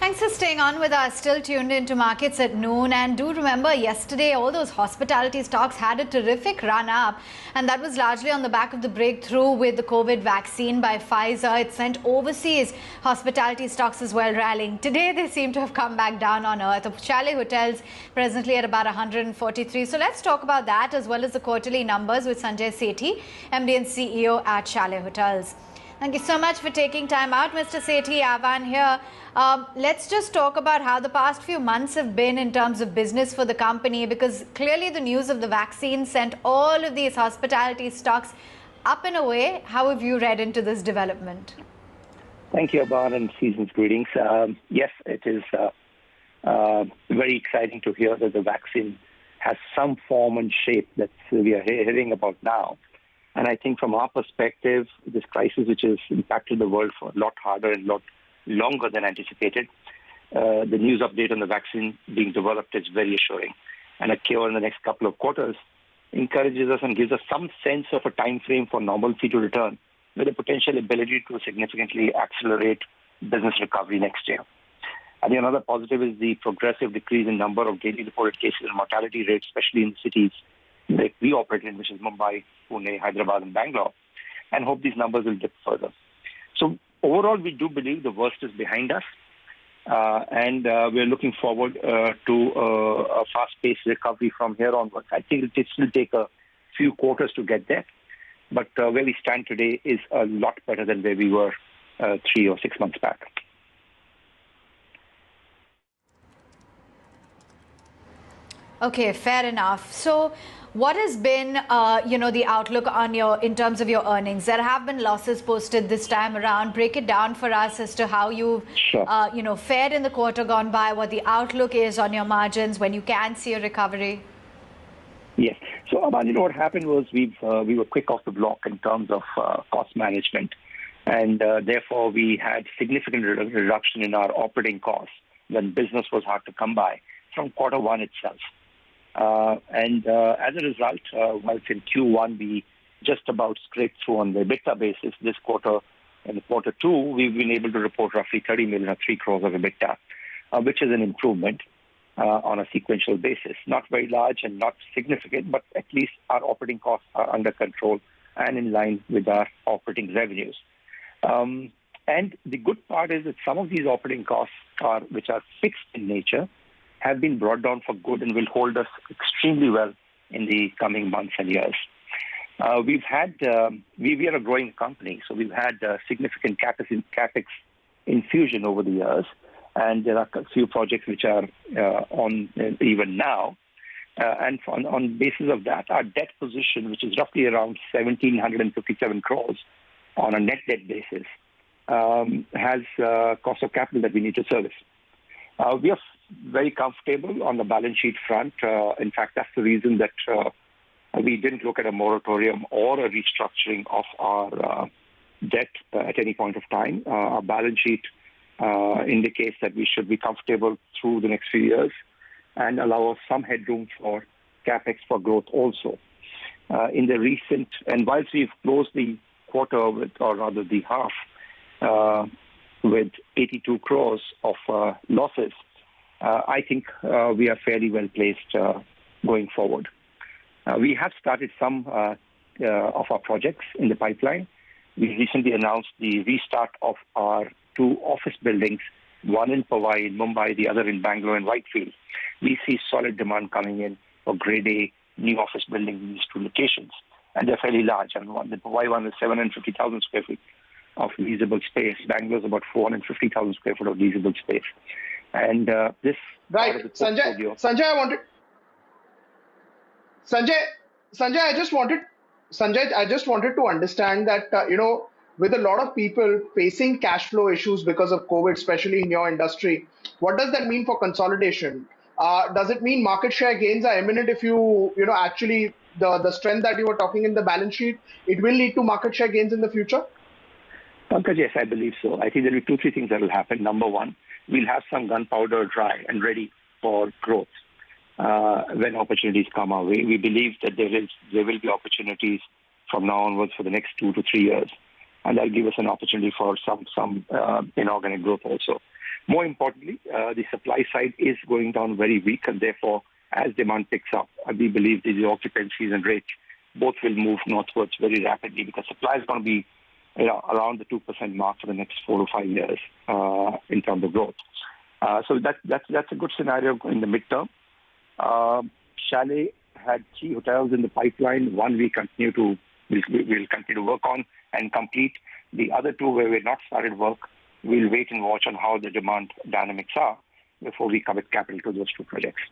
Thanks for staying on with us. Still tuned into markets at noon. And do remember, yesterday, all those hospitality stocks had a terrific run up. And that was largely on the back of the breakthrough with the COVID vaccine by Pfizer. It sent overseas hospitality stocks as well rallying. Today, they seem to have come back down on earth. Chalet Hotels presently at about 143. So let's talk about that as well as the quarterly numbers with Sanjay Sethi, MD and CEO at Chalet Hotels. Thank you so much for taking time out, Mr. Sethi. Avan here. Let's just talk about how the past few months have been in terms of business for the company, because clearly the news of the vaccine sent all of these hospitality stocks up and away. How have you read into this development? Thank you, Aban, and season's greetings. Yes, it is very exciting to hear that the vaccine has some form and shape that we are hearing about now. And I think from our perspective, this crisis, which has impacted the world for a lot harder and a lot longer than anticipated, the news update on the vaccine being developed is very assuring. And a cure in the next couple of quarters encourages us and gives us some sense of a time frame for normalcy to return, with a potential ability to significantly accelerate business recovery next year. I think another positive is the progressive decrease in number of daily reported cases and mortality rates, especially in cities that we operate in, which is Mumbai, Pune, Hyderabad, and Bangalore, and hope these numbers will dip further. So overall, we do believe the worst is behind us, and we're looking forward to a fast-paced recovery from here onwards. I think it will still take a few quarters to get there, but where we stand today is a lot better than where we were 3 or 6 months back. Okay, fair enough. So what has been, the outlook on in terms of your earnings? There have been losses posted this time around. Break it down for us as to how you've, fared in the quarter gone by, what the outlook is on your margins, when you can see a recovery. Yes. So, Aman, what happened was we were quick off the block in terms of cost management, and therefore we had significant reduction in our operating costs when business was hard to come by from quarter one itself. And as a result, whilst in Q1 we just about scraped through on the EBITDA basis, this quarter and quarter two, we've been able to report roughly 30 million or 3 crores of EBITDA, which is an improvement on a sequential basis. Not very large and not significant, but at least our operating costs are under control and in line with our operating revenues. And the good part is that some of these operating costs, which are fixed in nature, have been brought down for good and will hold us extremely well in the coming months and years. We are a growing company, so we've had significant capex infusion over the years, and there are a few projects which are on even now. And on basis of that, our debt position, which is roughly around 1,757 crores on a net debt basis, has cost of capital that we need to service. We are very comfortable on the balance sheet front. In fact, that's the reason that we didn't look at a moratorium or a restructuring of our debt at any point of time. Our balance sheet indicates that we should be comfortable through the next few years and allow us some headroom for capex for growth also. In the recent, and whilst we've closed the quarter with, or rather the half, with 82 crores of losses, I think we are fairly well placed going forward. We have started some of our projects in the pipeline. We recently announced the restart of our 2 office buildings, one in Powai in Mumbai, the other in Bangalore and Whitefield. We see solid demand coming in for grade A new office buildings in these 2 locations, and they're fairly large. And the Powai one is 750,000 square feet of leasable space. Bangalore is about 450,000 square feet of leasable space. And this right, Sanjay, I just wanted to understand that with a lot of people facing cash flow issues because of COVID, especially in your industry, what does that mean for consolidation? Does it mean market share gains are imminent if actually the strength that you were talking in the balance sheet, it will lead to market share gains in the future? Pankaj, yes, I believe so. I think there will be 2, 3 things that will happen. Number one, we'll have some gunpowder dry and ready for growth when opportunities come our way. We believe that there will be opportunities from now onwards for the next 2 to 3 years, and that'll give us an opportunity for some inorganic growth also. More importantly, the supply side is going down very weak, and therefore, as demand picks up, we believe the occupancies and rates both will move northwards very rapidly, because supply is going to be around the 2% mark for the next 4 to 5 years in terms of growth. So that's a good scenario in the midterm. Chalet had 3 hotels in the pipeline. One we'll continue to work on and complete. The other 2 where we've not started work, we'll wait and watch on how the demand dynamics are before we commit capital to those 2 projects.